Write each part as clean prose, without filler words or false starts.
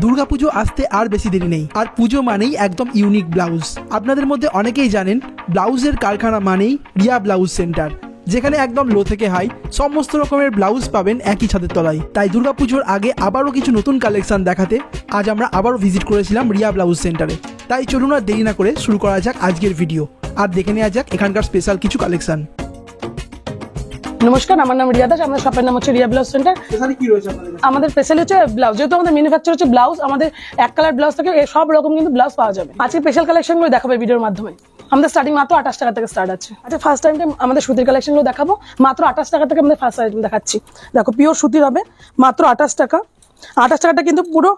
দুর্গাপুজো আসতে আর বেশি দেরি নেই, আর পুজো মানেই একদম ইউনিক ব্লাউজ। আপনাদের মধ্যে অনেকেই জানেন ব্লাউজের কারখানা মানেই রিয়া ব্লাউজ সেন্টার, যেখানে একদম লো থেকে হাই সমস্ত রকমের ব্লাউজ পাবেন একই ছাদের তলায়। তাই দুর্গাপুজোর আগে আবারও কিছু নতুন কালেকশন দেখাতে আজ আমরা আবারও ভিজিট করেছিলাম রিয়া ব্লাউজ সেন্টারে। তাই চলুন আর দেরি না করে শুরু করা যাক আজকের ভিডিও, আর দেখে নেওয়া যাক এখানকার স্পেশাল কিছু কালেকশন। নমস্কার, আমার নাম রিয়া দাস, আমাদের শপের নাম হচ্ছে রিয়া ব্লাউজ সেন্টার। আমাদের স্পেশাল হচ্ছে ব্লাউজ, যেহেতু আমাদের ম্যানুফ্যাকচার হচ্ছে ব্লাউজ, আমাদের এক কালার ব্লাউজ থেকে সব রকম কিন্তু ব্লাউজ পাওয়া যাবে। আজকে স্পেশাল কালেকশন গুলো দেখাবো ভিডিওর মাধ্যমে। আমাদের স্টার্টিং মাত্র 28 টাকা থেকে স্টার্ট আছে। আচ্ছা, ফার্স্ট টাইম আমাদের সুতির কালেকশন গুলো দেখাবো। মাত্র 28 টাকা থেকে আমাদের ফার্স্ট আইটেম দেখাচ্ছি। দেখো, পিওর সুতির হবে, মাত্র 28 টাকা। 28 টাকাটা কিন্তু পুরো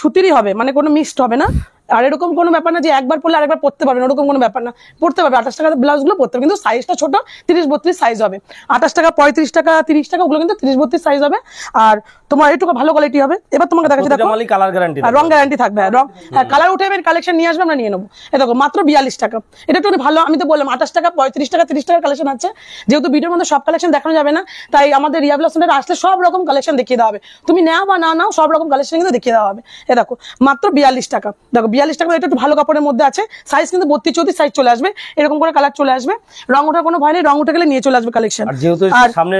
সুতিরই হবে, মানে কোনো মিক্সড হবে না। আর এরকম কোনো ব্যাপার না যে একবার পরলে আরেকবার পড়তে পারবে না, ওরকম কোনো ব্যাপার না, পড়তে পারবে। 28 টাকা ব্লাউজ গুলো পড়তে হবে, কিন্তু সাইজটা ছোট, 30-32 সাইজ হবে। 28 টাকা, 35 টাকা, 30 টাকা, ওগুলো কিন্তু 30-32 সাইজ হবে। আর তোমার একটু ভালো কোয়ালিটি হবে। এবার তোমাকে দেখাচ্ছি, দেখো কালার গ্যারান্টি, রং গ্যারান্টি থাকবে। রং, হ্যাঁ, কালার উঠে কালেকশন নিয়ে আসবে, আমরা নিয়ে নেবো। এই দেখো, মাত্র 42 টাকা। এটা একটু ভালো, আমি তো বললাম 28 টাকা, 35 টাকা, 30 টাকার কালেকশন আছে। যেহেতু ভিডিওর মধ্যে সব কালেকশন দেখানো যাবে না, তাই আমাদের রিয়া ব্লাউজ সেন্টারে আসলে সব রকম কালেকশন দেখিয়ে দেওয়া হবে। তুমি নাও বা না নাও, সব রকম কালেকশন কিন্তু দেখিয়ে দেওয়া হবে। এই দেখো, মাত্র 42 টাকা। দেখো, 42 টাকা, এটা একটু ভালো কাপড়ের মধ্যে আছে। সাইজ কিন্তু 32-34 সাইজ চলে আসবে, এরকম করে কালার চলে আসবে। রং ওঠার কোনো ভয় নেই, রং উঠে গেলে নিয়ে চলে আসবে কালেকশন। আর যেহেতু সামনে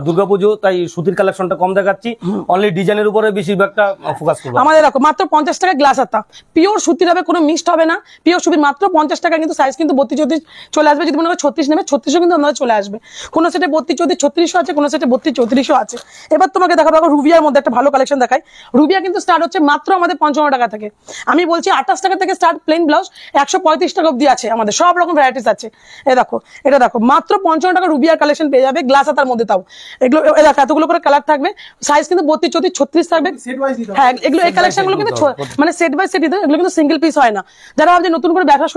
দুর্গাপুজো, তাই সুতির কালেকশনটা কম দেখাচ্ছি, অনলি ডিজাইনের উপরে বেশিরভাগটা ফোকাস করব। আমাদের দেখো, মাত্র 50 টাকা গ্লাস হাতা, পিওর সুতির হবে, কোনো মিক্সড হবে না, পিওর সুতির, মাত্র 50 টাকা। কিন্তু সাইজ কিন্তু 32-34 চলে আসবে। যদি মনে করো 36 নেবে, 36ও কিন্তু আমাদের চলে আসবে। কোনো সেটে 32-34-36 আছে, কোনো সেটে 32-34 আছে। এবার তোমাকে দেখাবো রুবিয়ার মধ্যে একটা ভালো কালেকশন দেখাই। রুবিয়া কিন্তু স্টার্ট হচ্ছে মাত্র আমাদের 55 টাকা থেকে। আমি বলছি 28 টাকা থেকে স্টার্ট প্লেন ব্লাউজ, 135 টাকা অব্দি আছে। আমাদের সব রকম ভ্যারাইটিস আছে। এই দেখো, এটা দেখো, মাত্র 55 টাকা রুবিয়ার কালেকশন পেয়ে যাবে, গ্লাস হাতার মধ্যে। তাও এগুলো দেখো, এতগুলো করে কালার থাকবে, সাইজ কিন্তু 32-34-36 থাকবে। হ্যাঁ, এগুলো এই কালেকশন গুলো কিন্তু মানে সেট বাই সেট, এগুলো কিন্তু সিঙ্গেল পিস হয় না। যারা ভাবছে নতুন করে ব্যবসা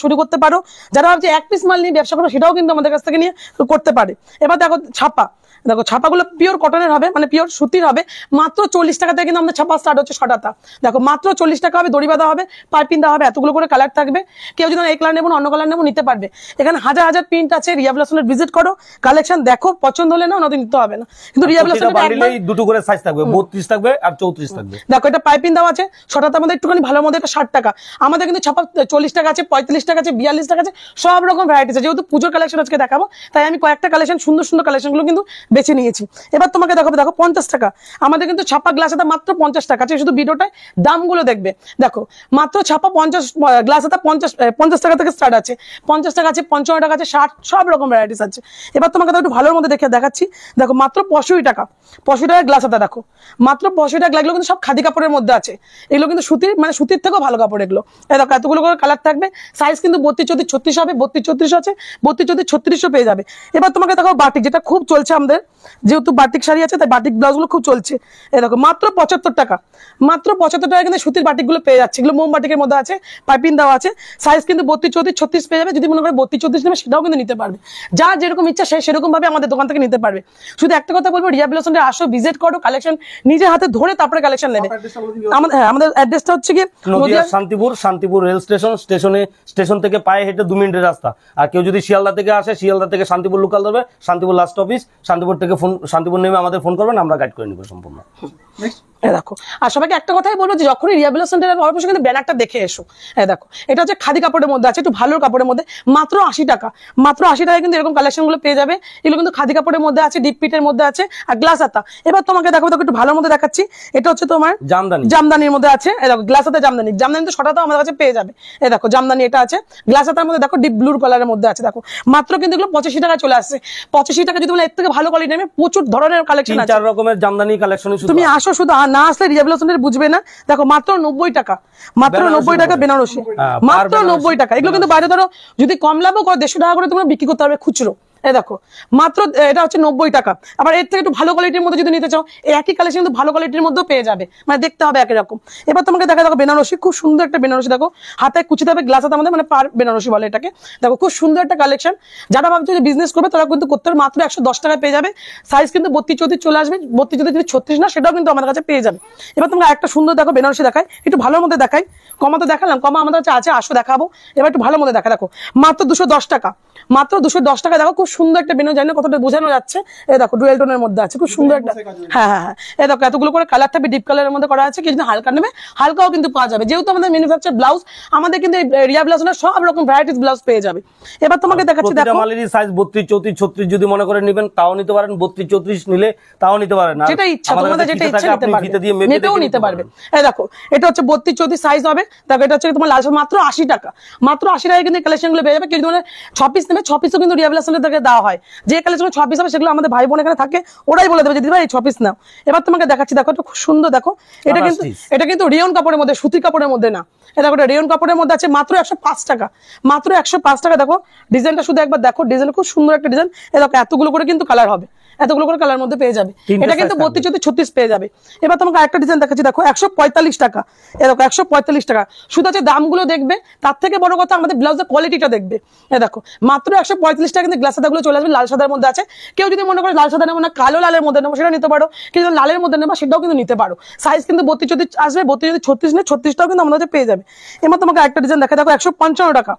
শুরু করতে পারো, যারা ভাবছে এক পিস মাল নিয়ে ব্যবসা করো, সেটাও কিন্তু আমাদের কাছ থেকে নিয়ে করতে পারে। এবার দেখো ছাপা, দেখো ছাপাগুলো পিওর কটনের হবে, মানে পিওর সুতির হবে। মাত্র 40 টাকা থেকে কিন্তু আমাদের ছাপা স্টার্ট হচ্ছে। ছটাতা দেখো, মাত্র 40 টাকা হবে। দড়ি বাঁধা হবে, পাইপিং দেওয়া হবে, এতগুলো করে কালার থাকবে। কেউ যদি এই কালার নেবো, অন্য কালার নেবো, নিতে পারবে। এখানে হাজার হাজার প্রিন্ট আছে। রিয়া ব্লাউজ সেন্টার ভিজিট করো, কালেকশন দেখো, পছন্দ হলে না, নতুন নিতে হবে না। কিন্তু রিয়া ব্লাউজ সেন্টার দুটো করে সাইজ থাকবে, 32 থাকবে আর 34 থাকবে। দেখো, এটা পাইপিং দেওয়া আছে। ছটাতার মধ্যে একটুখানি ভালো মধ্যে এটা 60 টাকা। আমাদের কিন্তু ছাপা 40 টাকা আছে, 45 টাকা আছে, 42 টাকা আছে, সব রকম ভ্যারাইটি আছে। যেহেতু পুজোর কালেকশন আজকে দেখাবো, তাই আমি কয়েকটা কালেকশন, সুন্দর সুন্দর কালেকশন গুলো কিন্তু বেছে নিয়েছি। এবার তোমাকে দেখাবো, দেখো 50 টাকা। আমাদের কিন্তু ছাপা গ্লাস হাতা মাত্র 50 টাকা আছে। শুধু ভিডিওটায় দামগুলো দেখবে। দেখো, মাত্র ছাপা 50 গ্লাস হাতা 50 টাকা থেকে স্টার্ট আছে। 50 টাকা আছে, 55 টাকা আছে, 60, সব রকম ভ্যারাইটিস আছে। এবার তোমাকে একটু ভালোর মধ্যে দেখাচ্ছি। দেখো, মাত্র 65 টাকা। 65 টাকা গ্লাস হাতা। দেখো, মাত্র 65 টাকা। এগুলো কিন্তু সব খাদি কাপড়ের মধ্যে আছে। এগুলো কিন্তু সুতির, মানে সুতির থেকেও ভালো কাপড় এগুলো। দেখো, এতগুলো করে কালার থাকবে। সাইজ কিন্তু 32-34-36 হবে, 32-34 আছে, 32-34-36 পেয়ে যাবে। এবার তোমাকে দেখো বাটিক, যেটা খুব চলছে আমাদের, যেহেতু বাটিক শাড়ি আছে, তাই বাটিক ব্লাউজ গুলো খুব চলছে। এই দেখো, মাত্র 75 টাকা। মাত্র 75 টাকা কিন্তু সুতির বাটিক গুলো পেয়ে যাচ্ছে। এগুলো মোম বাটিকের মধ্যে আছে, পাইপিং দেওয়া আছে। সাইজ কিন্তু 32-34-36 পেয়ে যাবে। যদি মনে করে 32-34 নেবে, সেটাও কিন্তু নিতে পারবে। যা যেরকম ইচ্ছা সে সেরকম ভাবে আমাদের দোকান থেকে নিতে পারবে। শুধু একটা কথা বলবো, রিয়া ব্লাউজ সেন্টারে আসো, ভিজিট করো, কালেকশন নিজের হাতে ধরে তারপরে কালেকশন নেবে। আমাদের অ্যাড্রেসটা হচ্ছে কি নদিয়া শান্তিপুর রেল স্টেশন থেকে পায়ে হেঁটে 2 মিনিটের রাস্তা। আর কেউ যদি শিয়ালদা থেকে আসে, শিয়ালদা থেকে শান্তিপুর লোকাল ধরবে, শান্তিপুর লাস্ট অফিস, শান্তিপুর থেকে শান্তিপুর নেমে আমাদের ফোন করবেন, আমরা গাইড করে নিব সম্পূর্ণ। দেখো, আর সবাইকে একটা কথাই বলবো, যে যখনই রিয়া ব্লাউজ সেন্টারে অবশ্যই কিন্তু ব্যানারটা দেখে এসো। দেখো, এটা হচ্ছে খাদি কাপড়ের মধ্যে আছে, একটু ভালো কাপড়ের মধ্যে। মাত্র 80 টাকা। মাত্র 80 টাকায় কিন্তু এরকম কালেকশন গুলো পেয়ে যাবে। এগুলো কিন্তু খাদি কাপড়ের মধ্যে আছে, ডিপ পিটের মধ্যে আছে, আর গ্লাস হাতা। এবার তোমাকে দেখো, একটু ভালোর মধ্যে দেখাচ্ছি। এটা হচ্ছে তোমার জামদানির মধ্যে আছে। দেখো, গ্লাস হাতা জামদানি তো ছটাতাও আমাদের কাছে পেয়ে যাবে। দেখো, জামদানি এটা আছে, গ্লাস হাতার মধ্যে। দেখো, ডিপ ব্লু কালারের মধ্যে আছে। দেখো, মাত্র কিন্তু এগুলো 85 টাকা চলে আসছে। 85 টাকা। যদি এর থেকে ভালো কোয়ালিটি নেবে, প্রচুর ধরনের কালেকশন আছে, 4 রকমের জামদানি কালেকশন। তুমি আসো, শুধু না আসলে রিয়া ব্লাউজ সেন্টার বুঝবে না। দেখো, মাত্র 90 টাকা। মাত্র 90 টাকা বেনারসি, মাত্র 90 টাকা। এগুলো কিন্তু বাইরে ধরো যদি কম লাভও করো, 150 টাকা করে তোমরা বিক্রি করতে পারবে খুচরো। দেখো, মাত্র এটা হচ্ছে 90 টাকা। আবার এর থেকে একটু ভালো কোয়ালিটির মধ্যে যদি নিতে চাও, একই কালেকশন কিন্তু ভালো কোয়ালিটির মধ্যেও পেয়ে যাবে, মানে দেখতে হবে একই রকম। এবার তোমাকে দেখো বেনারসি, খুব সুন্দর একটা বেনারসি। দেখো, হাতায় কুচিতে হবে, গ্লাস হাতে আমাদের, মানে পার বেনারসি বলে এটাকে। দেখো, খুব সুন্দর একটা কালেকশন। যারা ভাবছে যে বিজনেস করবে, তারা কিন্তু করতে হবে। মাত্র 110 টাকায় পেয়ে যাবে। সাইজ কিন্তু 32-34 চলে আসবে। 32-34 না, সেটাও কিন্তু আমাদের কাছে পেয়ে যাবে। এবার তোমরা একটা সুন্দর দেখো বেনারসি দেখাই, একটু ভালোর মধ্যে দেখাই। কমা তো দেখালাম, কমা আমাদের কাছে আছে, আসো দেখাবো। এবার একটু ভালো মধ্যে দেখা। দেখো, মাত্র 210 টাকা। মাত্র 210 টাকা। দেখো, খুব সুন্দর একটা বেনো, জানি না কতটা বোঝানো যাচ্ছে, এই দেখো ডুয়েল টোনের মধ্যে আছে, খুব সুন্দর একটা, হ্যাঁ হ্যাঁ হ্যাঁ, এই দেখো এতগুলো করে কালার থাকবে, ডিপ কালারের মধ্যে করা আছে, কিছু হালকা নেবে হালকাও কিন্তু পাওয়া যাবে, যেহেতু আমাদের ম্যানুফ্যাকচার ব্লাউজ, আমাদের কিন্তু রিয়া ব্লাউজের সব রকম ভ্যারাইটিস ব্লাউজ পেয়ে যাবে। এবার তোমাকে দেখাচ্ছি, প্রতিটা দেখো মালেরই সাইজ 32 34 36 যদি মনে করে নেবেন তাও নিতে পারেন, 32 34 নিলে তাও নিতে পারেন, আর যেটা ইচ্ছা আমাদের তোমাদের, কাছে যেটা ফিতে ইচ্ছা থাকে, নিতে আপনি পারবে, ফিতে দিয়ে মেপে মেপেও দেখে নিতে পারবে। এই দেখো এটা হচ্ছে 32 34 সাইজ হবে, দেখো এটা হচ্ছে তোমার লাল মাত্র 80 টাকা, মাত্র 80 টাকায় কিন্তু কালেকশন গুলো পেয়ে যাবে। কেউ যদি 6 পিস নেবে 6 পিসও কিন্তু রিয়া ব্লাউজের থেকে দেওয়া হয়, যে কালেকশন 6 পিস হবে সেগুলো আমাদের ভাই বোন এখানে থাকে, ওরাই বলে দেবে যে দিদি ভাই 6 পিস নাও। এবার তোমাকে দেখাচ্ছি, দেখো এটা খুব সুন্দর, দেখো এটা কিন্তু রিয়ন কাপড়ের মধ্যে, সুতির কাপড়ের মধ্যে না, এটা দেখো রিয়ন কাপড়ের মধ্যে আছে, মাত্র 105 টাকা, মাত্র 105 টাকা। দেখো ডিজাইনটা শুধু একবার দেখো, ডিজাইনটা খুব সুন্দর একটা ডিজাইন, এই দেখো এতগুলো করে কিন্তু কালার হবে, এতগুলো করে কালার মধ্যে পেয়ে যাবে, এটা কিন্তু 32 34 36 পেয়ে যাবে। এবার তোমাকে আরেকটা ডিজাইন দেখাচ্ছি, দেখো 145 টাকা, এই দেখো 145 টাকা, শুধু আছে দামগুলো দেখবে, তার থেকে বড় কথা আমাদের ব্লাউজের কোয়ালিটিটা দেখবে। এই দেখো মাত্র 145 টাকা কিন্তু গ্লাস সাদাগুলো চলে আসবে, লাল সাদার মধ্যে আছে, কেউ যদি মনে করে লাল সাদা নেবো না কালো লালের মধ্যে নেবো সেটা নিতে পারো, কিন্তু লালের মধ্যে নেবো সেটাও কিন্তু নিতে পারো, সাইজ কিন্তু 32 34 আসবে, 32 যদি 36 নেই 36টাও কিন্তু আমাদের কাছে পেয়ে যাবে। এবার তোমাকে একটা ডিজাইন দেখা, দেখো 155 টাকা,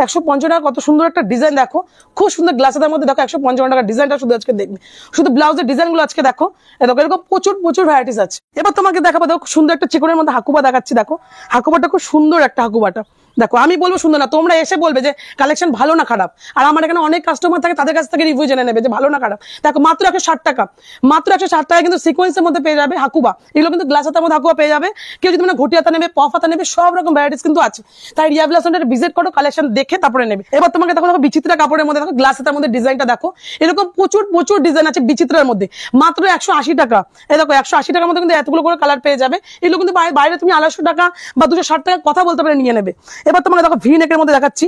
155 টাকা, কত সুন্দর একটা ডিজাইন, দেখো খুব সুন্দর গ্লাসের মধ্যে, দেখো 155 টাকা ডিজাইনটা শুধু আজকে দেখবে, শুধু ব্লাউজের ডিজাইন গুলো আজকে দেখো, দেখো এরকম প্রচুর প্রচুর ভ্যারাইটিস আছে। এবার তোমাকে দেখাবো, দেখো সুন্দর একটা চিকনের মধ্যে হাকুবা দেখাচ্ছি, দেখো হাকুবাটা খুব সুন্দর একটা হাকুবাটা, দেখো আমি বলবো সুন্দর না, তোমরা এসে বলবে যে কালেকশন ভালো না খারাপ, আর আমার এখানে অনেক কাস্টমার থাকে, তাদের কাছ থেকে রিভিউ জেনে নেবে যে ভালো না খারাপ। দেখো মাত্র 160 টাকা, মাত্র 160 টাকা কিন্তু সিকোয়েন্সের মধ্যে পেয়ে যাবে হাকুবা, এগুলো কিন্তু গ্লাস হাতার মধ্যে হাকুবা পেয়ে যাবে, কেউ যদি মানে ঘটি হাতা নেবে পফ হাতা নেবে, সব রকম ভ্যারাইটিস কিন্তু আছে, তাই রিয়া ব্লাউজ সেন্টারে ভিজিট করো, কালেকশন দেখে তারপরে নেবে। এবার তোমাকে দেখো, দেখো বিচিত্রা কাপড়ের মধ্যে, দেখো গ্লাস হাতার মধ্যে ডিজাইনটা দেখো, এরকম প্রচুর প্রচুর ডিজাইন আছে বিচিত্রার মধ্যে, মাত্র 180 টাকা, এই দেখো 180 টাকার মধ্যে কিন্তু এতগুলো করে কালার পেয়ে যাবে, এগুলো কিন্তু বাইরে তুমি 250 টাকা বা 260 টাকা কথা বলতে পারে নিয়ে নেবে। এবার তোমাকে দেখো ভি নেকের মধ্যে দেখাচ্ছি,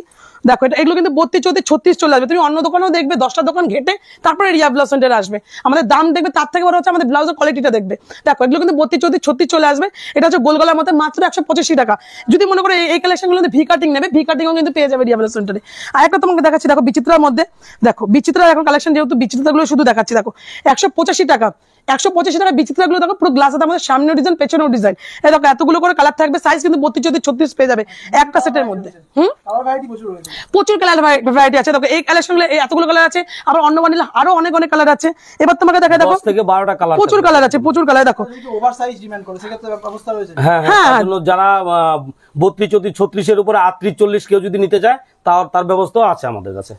দেখো এগুলো কিন্তু 32 34 36 চলে আসবে, তুমি অন্য দোকানেও দেখবে 10টা দোকান ঘেটে তারপরে রিয়া ব্লাউজ সেন্টারে আসবে, আমাদের দাম দেখবে, তার থেকে বড় হচ্ছে আমাদের ব্লাউজের কোয়ালিটিটা দেখবে। দেখো এগুলো কিন্তু 32 34 36 চলে আসবে, এটা হচ্ছে গোলগলার মধ্যে, মাত্র 185 টাকা। যদি মনে করো এই কালেকশন গুলো ভি কাটিং নেবে, ভি কাটিংও কিন্তু পেয়ে যাবে রিয়া ব্লাউজ সেন্টারে। আর একটা তোমাকে দেখাচ্ছি, দেখো বিচিত্রার মধ্যে, দেখো বিচিত্রার এখন কালেকশন, যেহেতু বিচিত্রাগুলো শুধু দেখাচ্ছি, দেখো 185 টাকা, 185 টাকা বিচিত্রাগুলো, দেখো পুরো গ্লাস আমাদের সামনেও ডিজাইন পেছনেও ডিজাইন, এই দেখো এতগুলো করে কালার থাকবে, সাইজ কিন্তু 32 34 36 পেয়ে যাবে একটা সেটের মধ্যে। প্রচুর কালার ভ্যারাইটি আছে, দেখো এই কালেকশন গুলো এতগুলো কালার আছে, আবার অন্য বান্ডিলে আরো অনেক অনেক কালার আছে। এবার তোমাকে দেখা, দেখো 10 থেকে 12টা কালার, প্রচুর কালার আছে, প্রচুর কালার, দেখো ওভারসাইজ ডিমান্ড করে সেক্ষেত্রে ব্যবস্থা রয়েছে। হ্যাঁ হ্যাঁ, তার জন্য যারা 32 34 36 এর উপরে 38 40 কেউ যদি নিতে চায় তার ব্যবস্থা আছে আমাদের কাছে,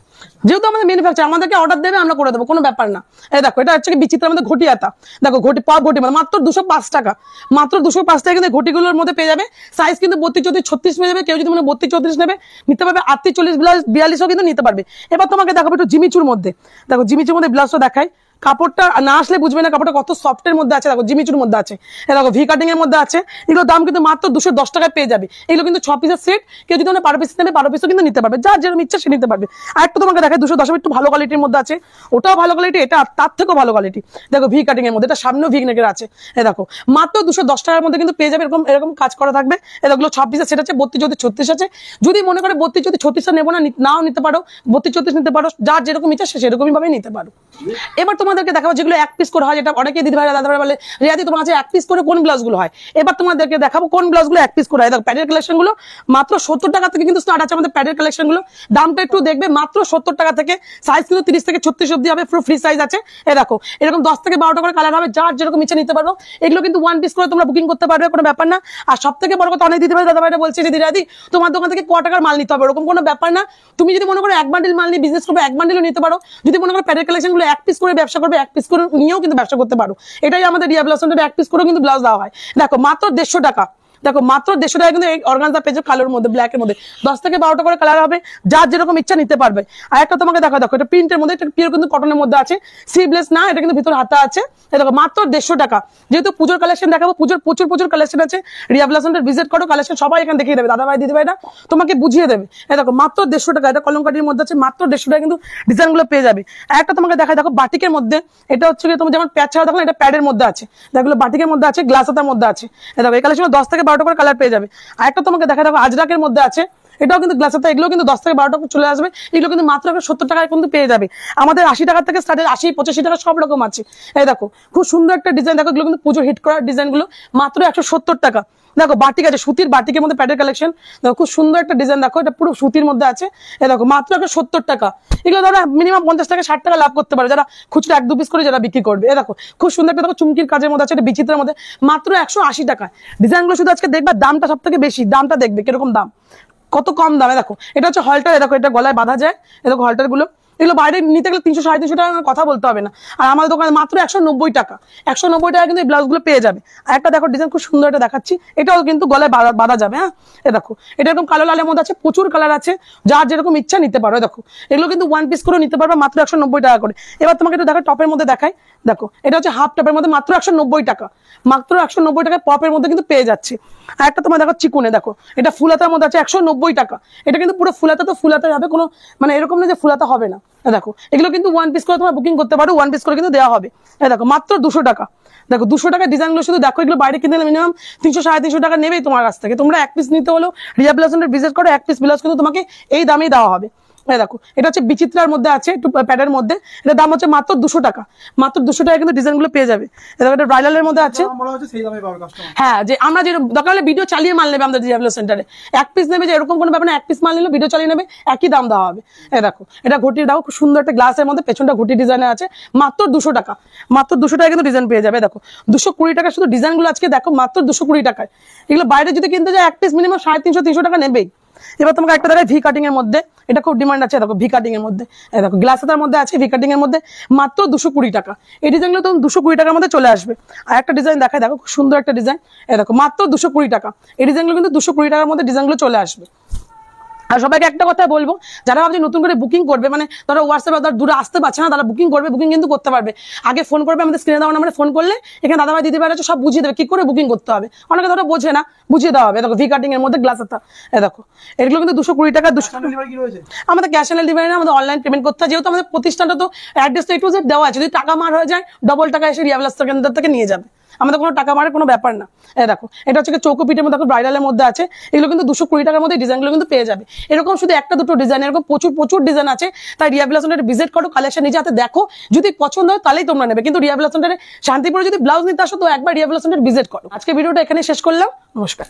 যেহেতু আমাদের ম্যানুফ্যাকচার, আমাদেরকে অর্ডার দেবে আমরা করে দেবো, কোনো ব্যাপার না। এই দেখো এটা হচ্ছে কি বিচিত্রার মধ্যে ঘটি হাতা, দেখো ঘটি পপ ঘটি মানে মাত্র 205 টাকা, মাত্র 205 টাকা কিন্তু ঘটিগুলোর মধ্যে পেয়ে যাবে, সাইজ কিন্তু 32 34 36 পেয়ে যাবে, কেউ যদি মানে 32 34 নেবে নিতে পারবে, 38 40 42ও কিন্তু নিতে পারবে। এবার তোমাকে দেখাবো একটু জিমিচুর মধ্যে, দেখো জিমিচুর মধ্যে ব্লাউজটা দেখাই, কাপড়টা না আসলে বুঝবে না কাপড়টা কত সফটের মধ্যে আছে, দেখো জিমিচুর মধ্যে আছে, দেখো ভি কাটিং এর মধ্যে আছে, এগুলোর দাম কিন্তু মাত্র 210 টাকায় পেয়ে যাবে, এগুলো কিন্তু 6 পিসের সেট, কেউ যদি মানে 12 পিস নেবে 12 পিসও কিন্তু নিতে পারবে, যার যেরকম ইচ্ছা সে নিতে পারবে। আর একটা তোমাকে দেখায় 210 একটু ভালো কোয়ালিটির মধ্যে আছে, ওটাও ভালো কোয়ালিটি, এটা তার থেকেও ভালো কোয়ালিটি, দেখো ভি কাটিং এর মধ্যে, এটা সামনেও ভি নেকের আছে, এই দেখো মাত্র 210 টাকার মধ্যে কিন্তু পেয়ে যাবে, এরকম এরকম কাজ করা থাকবে, এগুলো 6 পিসের সেট আছে, 32 34 36 আছে, যদি মনে করে 32 34 36 নেবো না নাও নিতে পারো, 32 34 নিতে পারো, যার যেরকম ইচ্ছা সে সেরকমই ভাবে নিতে পারো। এবার তোমাদেরকে দেখাবো যেগুলো এক পিস করে হয়, যেটা অনেকে দিদি ভাইরা দাদা ভাই বলে রিয়াদি তোমার কাছে এক পিস করে কোন ব্লাউজ গুলো হয়, এবার তোমাদেরকে দেখাবো কোন ব্লাউজ গুলো এক পিস করে হয়। দেখো প্যাডের কালেকশন গুলো মাত্র 70 টাকা থেকে কিন্তু স্টার্ট আছে আমাদের প্যাডের কালেকশন গুলো, দামটা একটু দেখবে, মাত্র 70 টাকা থেকে, সাইজ কিন্তু 30 থেকে 36 অব্দি হবে, পুরো ফ্রি সাইজ আছে। এই দেখো এরকম 10 থেকে 12টা করে কালার হবে, যার যেরকম ইচ্ছা নিতে পারো, এগুলো কিন্তু ওয়ান পিস করে তোমরা বুকিং করতে পারবে, কোনো ব্যাপার না। আর সব থেকে বড় কথা, অনেক দিদি ভাই দাদা ভাইরা বলছে যে দিদি তোমার দোকান থেকে ক টাকার মাল নিতে হবে, ওরকম কোনো ব্যাপার না, তুমি যদি মনে করো এক বান্ডিল মাল নিয়ে বিজনেস করবে এক বান্ডিলও নিতে পারো, যদি মনে করো প্যাডের কালেকশন গুলো এক পিস করে ব্যবসা করবে এক পিস করে নিয়েও কিন্তু ব্যবসা করতে পারো, এটাই আমাদের রিয়া ব্লাউজ সেন্টারে এক পিস করে কিন্তু ব্লাউজ দেওয়া হয়। দেখো মাত্র 150 টাকা, দেখো মাত্র 150 টাকা কিন্তু এই অর্গানজা পেজে কালোর মধ্যে ব্ল্যাক এর মধ্যে 10 থেকে 12টা করে কালার হবে, যার যেরকম ইচ্ছা নিতে পারবে। আর একটা তোমাকে দেখো, দেখো এটা প্রিন্টের মধ্যে, এটা পিওর কিন্তু কটনের মধ্যে আছে, স্লিভলেস না, এটা কিন্তু ভিতর হাতা আছে, দেখো মাত্র 150 টাকা। যেহেতু পুজোর কালেকশন দেখাবো, পুজোর প্রচুর প্রচুর কালেকশন আছে, রিয়া ব্লাউজ সেন্টার ভিজিট করো, কালেকশন সবাই এখানে দেখিয়ে দেবে, দাদা ভাই দিদি ভাইরা তোমাকে বুঝিয়ে দেবে। এই দেখো মাত্র 150 টাকা, এটা কলমকাটির মধ্যে আছে, মাত্র 150 টাকা কিন্তু ডিজাইন গুলো পেয়ে যাবে। আর একটা তোমাকে দেখাই, দেখো বাটিকের মধ্যে, এটা হচ্ছে কি তুমি যেমন প্যাড ছাড়া দেখো, এটা প্যাডের মধ্যে আছে, দেখো বাটিকের মধ্যে আছে, গ্লাস হাতার মধ্যে আছে, দেখো এই কালেকশন 10 থেকে 12টা করে কালার পেয়ে যাবে। আর একটা তোমাকে দেখা, দেখো আজরাকের মধ্যে আছে, এটাও কিন্তু গ্লাস হাতা, এগুলো কিন্তু 10 থেকে 12 টাকা চলে আসবে। এগুলো কিন্তু মাত্র 70 টাকায় কিন্তু পেয়ে যাবে। আমাদের 80 টাকা থেকে স্টার্ট, 80, 85 টাকা সব রকম আছে। এই দেখো খুব সুন্দর একটা ডিজাইন, দেখো এগুলো কিন্তু পুজো হিট করা ডিজাইন গুলো, মাত্র 170 টাকা। দেখো বাটিক আছে, সুতির বাটিকের মধ্যে প্যাডের কালেকশন, দেখো খুব সুন্দর একটা ডিজাইন, দেখো এটা পুরো সুতির মধ্যে আছে। এই দেখো মাত্র 170 টাকা। এগুলো ধরো মিনিমাম 50 টাকা 60 টাকা লাভ করতে পারে যারা খুচরা 1-2 পিস করে যারা বিক্রি করবে। এই দেখো খুব সুন্দর একটা, দেখো চুমকির কাজের মধ্যে আছে, এটা বিচিত্রের মধ্যে, মাত্র 180 টাকা। ডিজাইনগুলো শুধু আজকে দেখবা, দামটা সব থেকে বেশি, দামটা দেখবে কিরকম দাম, কত কম দামে। দেখো এটা হচ্ছে হলটার, দেখো এটা গলায় বাঁধা যায়, দেখো হলটার গুলো, এগুলো বাইরে নিতে গেলে 300-350 টাকা কথা বলতে হবে না। আর আমাদের দোকানে মাত্র 190 টাকা, 190 টাকা কিন্তু এই ব্লাউজ গুলো পেয়ে যাবে। আর একটা দেখো ডিজাইন খুব সুন্দর একটা দেখাচ্ছি, এটাও কিন্তু গলায় বাঁধা যাবে। হ্যাঁ এ দেখো এটা এরকম কালো লালের মধ্যে আছে, প্রচুর কালার আছে, যার যেরকম ইচ্ছা নিতে পারো। দেখো এগুলো কিন্তু 1 পিস করে নিতে পারবে মাত্র 190 টাকা করে। এবার তোমাকে একটু দেখো টপের মধ্যে দেখাই, দেখো এটা হচ্ছে হাফ টপের মধ্যে মাত্র 190 টাকা, মাত্র 190 টাকায় পপের মধ্যে কিন্তু পেয়ে যাচ্ছে। আর একটা তোমার দেখো চিকুনে, দেখো এটা ফুলাতার মধ্যে আছে 190 টাকা। এটা কিন্তু পুরো ফুলাতা, তো ফুলাতে হবে, কোনো মানে এরকম না যে ফুলাতা হবে না। দেখো এগুলো কিন্তু 1 পিস করে তোমার বুকিং করতে পারো, 1 পিস করে কিন্তু দেওয়া হবে। দেখো মাত্র 200 টাকা। দেখো 200 টাকা ডিজাইনগুলো শুধু দেখো, এগুলো বাইরে কিনতে মিনিমাম 300-350 টাকা নেবেই তোমার কাছ থেকে। তোমরা 1 পিস নিতে হলো রিয়া ব্লাউজ সেন্টার ভিজিট করো, 1 পিস ব্লাউজ কিন্তু তোমাকে এই দামেই দেওয়া হবে। দেখো এটা হচ্ছে বিচিত্রার মধ্যে আছে, একটু প্যাডের মধ্যে, এটা দাম হচ্ছে মাত্র 200 টাকা। মাত্র 200 টাকা কিন্তু ডিজাইন গুলো পেয়ে যাবে। দেখো এটা ব্রাইডালের মধ্যে আছে, হ্যাঁ যে আমরা যে দরকার হলে ভিডিও চালিয়ে মাল নেবে আমাদের রিয়া সেন্টারে, 1 পিস নেবে যে এরকম কোনো ব্যাপার না, 1 পিস মাল নিলে ভিডিও চালিয়ে নেবে, একই দাম দেওয়া হবে। দেখো এটা ঘটির, দেখো খুব সুন্দর একটা গ্লাসের মধ্যে, পেছনটা ঘটি ডিজাইনে আছে, মাত্র 200 টাকা। মাত্র 200 টাকা কিন্তু ডিজাইন পেয়ে যাবে। দেখো 220 টাকা শুধু ডিজাইন গুলো আজকে দেখো, মাত্র 220 টাকায়। এগুলো বাইরে যদি কিনতে যায় 1 পিস মিনিমাম 350-300 টাকা নেবেই। এবার তোমাকে একটা দেখায় ভি কাটিং এর মধ্যে, এটা খুব ডিমান্ড আছে। দেখো ভি কাটিং এর মধ্যে, দেখো গ্লাস হাতার মধ্যে আছে, ভি কাটিং এর মধ্যে মাত্র 220 টাকা। এই ডিজাইনগুলো তখন 220 টাকার মধ্যে চলে আসবে। আর একটা ডিজাইন দেখায়, দেখো খুব সুন্দর একটা ডিজাইন, দেখো মাত্র 220 টাকা। এই ডিজাইনগুলো কিন্তু 220 টাকার মধ্যে ডিজাইনগুলো চলে আসবে। আর সবাইকে একটা কথা বলবো, যারা ভাবছে নতুন করে বুকিং করবে, মানে ধরো হোয়াটসঅ্যাপে দূরে আসতে পারছে না, তারা বুকিং করবে, বুকিং কিন্তু করতে পারবে। আগে ফোন করবে, আমাদের স্ক্রিনে দেওয়া নাম্বারে ফোন করলে এখানে দাদাভাই দিদি ভাই আছে, সব বুঝিয়ে দেবে কি করে বুকিং করতে হবে। অনেকে ধরো বোঝে না, বুঝিয়ে দেওয়া হবে। দেখো ভি কাটিং এর মধ্যে গ্লাস হাতা, দেখো এগুলো কিন্তু 220 টাকা। আমাদের ক্যাশ অন ডেলিভারি না, আমাদের অনলাইন পেমেন্ট করতে হয়। যেহেতু আমাদের প্রতিষ্ঠানটা তো অ্যাড্রেস তো A to Z দেওয়া আছে, যদি টাকা মার হয়ে যায় ডবল টাকা এসে রিয়া ব্লাউজ সেন্টার থেকে নিয়ে যাবে, আমাদের কোনো টাকা মারের কোনো ব্যাপার না। দেখো এটা হচ্ছে চৌকো পিঠের মধ্যে, দেখো ব্রাইডালের মধ্যে আছে, এগুলো কিন্তু 220 টাকার মধ্যে ডিজাইনগুলো কিন্তু পেয়ে যাবে। এরকম শুধু একটা দুটো ডিজাইন, এরকম প্রচুর ডিজাইন আছে। তাই রিয়া ব্লাউজ সেন্টারে ভিজিট করো, কালেকশন নিজে হাতে দেখো, যদি পছন্দ হয় তাহলেই তোমরা নেবে। কিন্তু রিয়া ব্লাউজ সেন্টারে শান্তিপুরে যদি ব্লাউজ নিতে আসো তো একবার রিয়া ব্লাউজ সেন্টার ভিজিট করো। আজকে ভিডিওটা এখানে শেষ করলাম, নমস্কার।